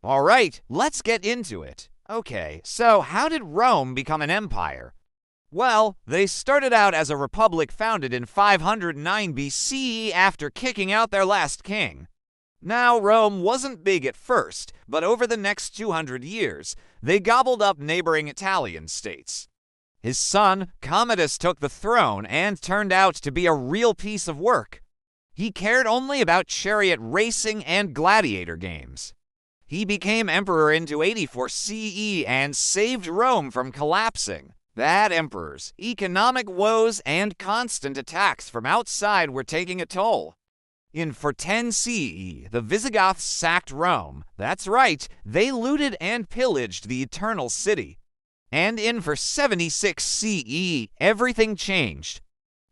All right, let's get into it. Okay, so how did Rome become an empire? Well, they started out as a republic founded in 509 BCE after kicking out their last king. Now, Rome wasn't big at first, but over the next 200 years, they gobbled up neighboring Italian states. His son, Commodus, took the throne and turned out to be a real piece of work. He cared only about chariot racing and gladiator games. He became emperor in 284 CE and saved Rome from collapsing. Bad emperors, economic woes, and constant attacks from outside were taking a toll. In 410 CE, the Visigoths sacked Rome. That's right, they looted and pillaged the Eternal City. And in 476 CE, everything changed.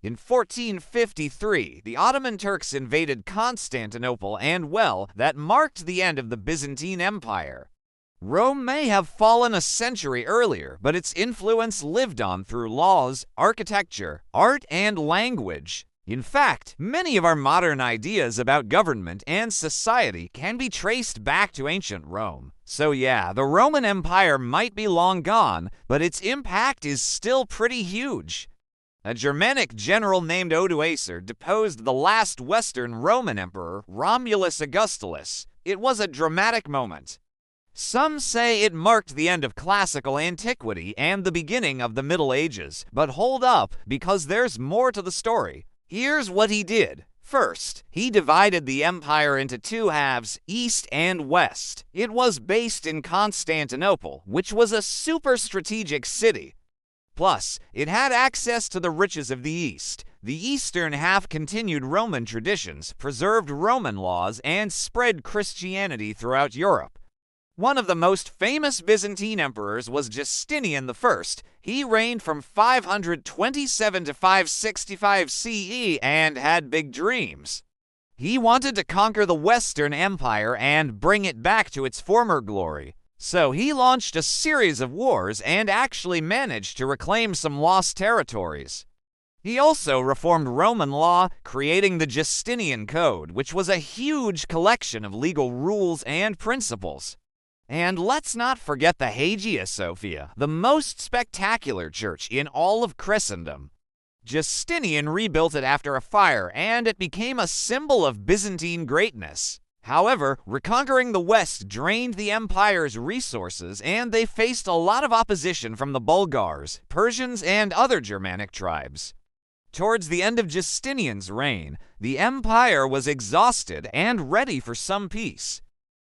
In 1453, the Ottoman Turks invaded Constantinople, and well, that marked the end of the Byzantine Empire. Rome may have fallen a century earlier, but its influence lived on through laws, architecture, art, and language. In fact, many of our modern ideas about government and society can be traced back to ancient Rome. So yeah, the Roman Empire might be long gone, but its impact is still pretty huge. A Germanic general named Odoacer deposed the last Western Roman emperor, Romulus Augustulus. It was a dramatic moment. Some say it marked the end of classical antiquity and the beginning of the Middle Ages, but hold up, because there's more to the story. Here's what he did. First, he divided the empire into two halves, east and west. It was based in Constantinople, which was a super strategic city. Plus, it had access to the riches of the East. The eastern half continued Roman traditions, preserved Roman laws, and spread Christianity throughout Europe. One of the most famous Byzantine emperors was Justinian I. He reigned from 527 to 565 CE and had big dreams. He wanted to conquer the Western Empire and bring it back to its former glory. So he launched a series of wars and actually managed to reclaim some lost territories. He also reformed Roman law, creating the Justinian Code, which was a huge collection of legal rules and principles. And let's not forget the Hagia Sophia, the most spectacular church in all of Christendom. Justinian rebuilt it after a fire, and it became a symbol of Byzantine greatness. However, reconquering the West drained the empire's resources, and they faced a lot of opposition from the Bulgars, Persians, and other Germanic tribes. Towards the end of Justinian's reign, the empire was exhausted and ready for some peace.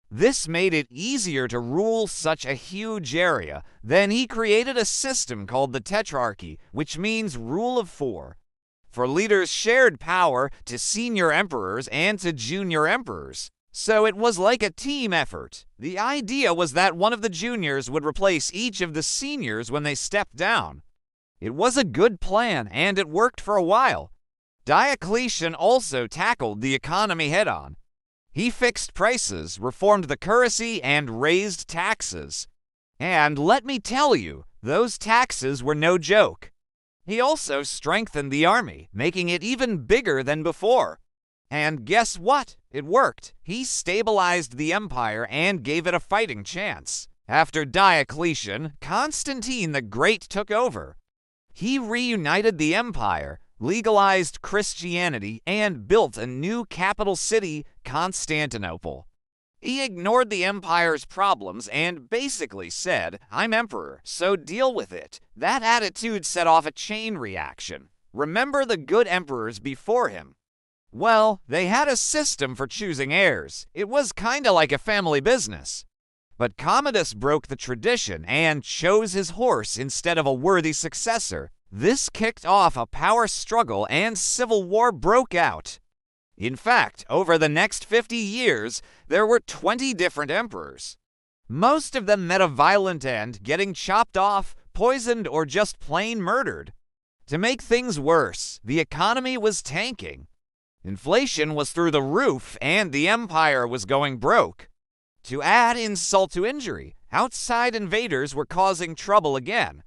This made it easier to rule such a huge area. Then he created a system called the Tetrarchy, which means rule of four. For leaders shared power to senior emperors and to junior emperors. So it was like a team effort. The idea was that one of the juniors would replace each of the seniors when they stepped down. It was a good plan, and it worked for a while. Diocletian also tackled the economy head-on. He fixed prices, reformed the currency, and raised taxes. And let me tell you, those taxes were no joke. He also strengthened the army, making it even bigger than before. And guess what? It worked. He stabilized the empire and gave it a fighting chance. After Diocletian, Constantine the Great took over. He reunited the empire, legalized Christianity, and built a new capital city, Constantinople. He ignored the empire's problems and basically said, "I'm emperor, so deal with it." That attitude set off a chain reaction. Remember the good emperors before him? Well, they had a system for choosing heirs. It was kinda like a family business. But Commodus broke the tradition and chose his horse instead of a worthy successor. This kicked off a power struggle and civil war broke out. In fact, over the next 50 years, there were 20 different emperors. Most of them met a violent end, getting chopped off, poisoned, or just plain murdered. To make things worse, the economy was tanking. Inflation was through the roof, and the empire was going broke. To add insult to injury, outside invaders were causing trouble again.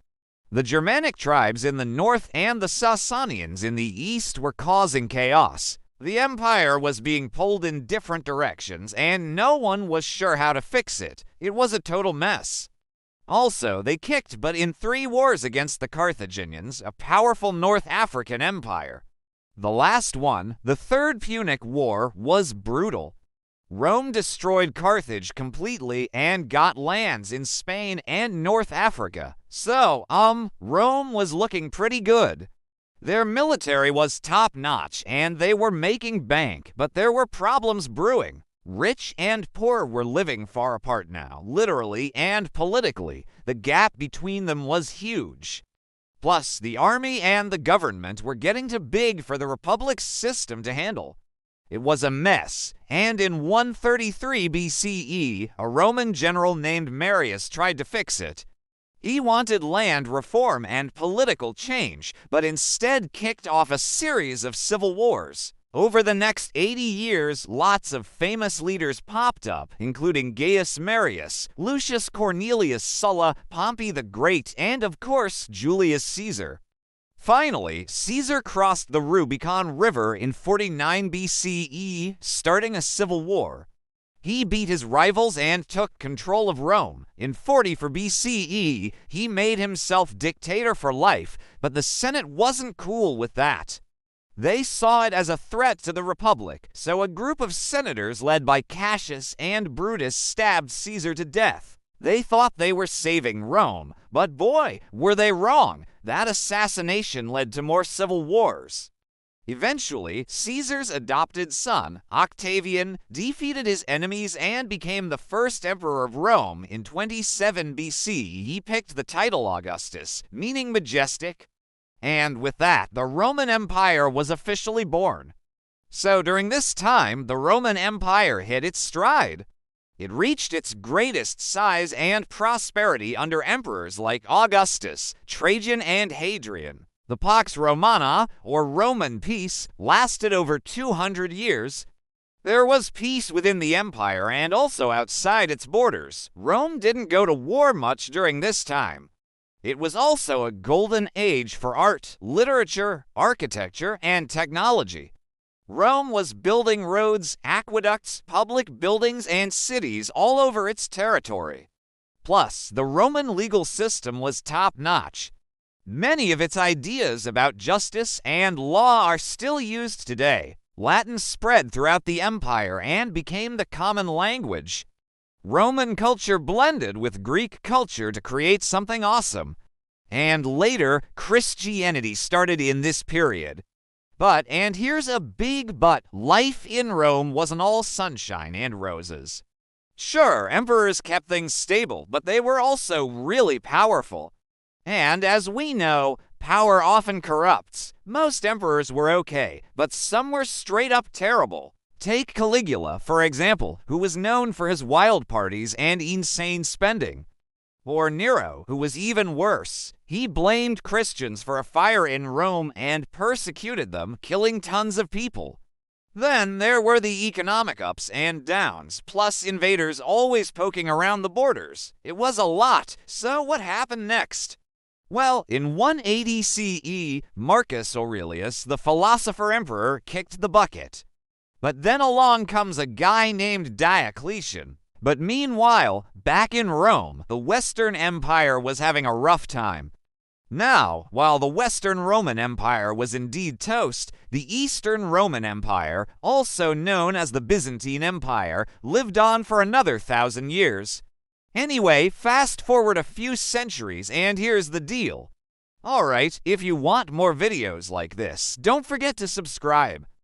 The Germanic tribes in the north and the Sasanians in the east were causing chaos. The empire was being pulled in different directions, and no one was sure how to fix it. It was a total mess. Also, they kicked but in 3 wars against the Carthaginians, a powerful North African empire. The last one, the Third Punic War, was brutal. Rome destroyed Carthage completely and got lands in Spain and North Africa. So, Rome was looking pretty good. Their military was top-notch, and they were making bank, but there were problems brewing. Rich and poor were living far apart now, literally and politically. The gap between them was huge. Plus, the army and the government were getting too big for the Republic's system to handle. It was a mess, and in 133 BCE, a Roman general named Marius tried to fix it. He wanted land reform and political change, but instead kicked off a series of civil wars. Over the next 80 years, lots of famous leaders popped up, including Gaius Marius, Lucius Cornelius Sulla, Pompey the Great, and of course, Julius Caesar. Finally, Caesar crossed the Rubicon River in 49 BCE, starting a civil war. He beat his rivals and took control of Rome. In 44 BCE, he made himself dictator for life, but the Senate wasn't cool with that. They saw it as a threat to the Republic, so a group of senators led by Cassius and Brutus stabbed Caesar to death. They thought they were saving Rome, but boy, were they wrong. That assassination led to more civil wars. Eventually, Caesar's adopted son, Octavian, defeated his enemies and became the first emperor of Rome. In 27 BC, he picked the title Augustus, meaning majestic. And with that, the Roman Empire was officially born. So during this time, the Roman Empire hit its stride. It reached its greatest size and prosperity under emperors like Augustus, Trajan, and Hadrian. The Pax Romana, or Roman peace, lasted over 200 years. There was peace within the empire and also outside its borders. Rome didn't go to war much during this time. It was also a golden age for art, literature, architecture, and technology. Rome was building roads, aqueducts, public buildings, and cities all over its territory. Plus, the Roman legal system was top-notch. Many of its ideas about justice and law are still used today. Latin spread throughout the empire and became the common language. Roman culture blended with Greek culture to create something awesome. And later, Christianity started in this period. But, and here's a big but, life in Rome wasn't all sunshine and roses. Sure, emperors kept things stable, but they were also really powerful. And as we know, power often corrupts. Most emperors were okay, but some were straight up terrible. Take Caligula, for example, who was known for his wild parties and insane spending. Or Nero, who was even worse. He blamed Christians for a fire in Rome and persecuted them, killing tons of people. Then there were the economic ups and downs, plus invaders always poking around the borders. It was a lot, so what happened next? Well, in 180 CE, Marcus Aurelius, the philosopher emperor, kicked the bucket. But then along comes a guy named Diocletian. But meanwhile, back in Rome, the Western Empire was having a rough time. Now, while the Western Roman Empire was indeed toast, the Eastern Roman Empire, also known as the Byzantine Empire, lived on for another 1,000 years. Anyway, fast forward a few centuries, and here's the deal. Alright, if you want more videos like this, don't forget to subscribe.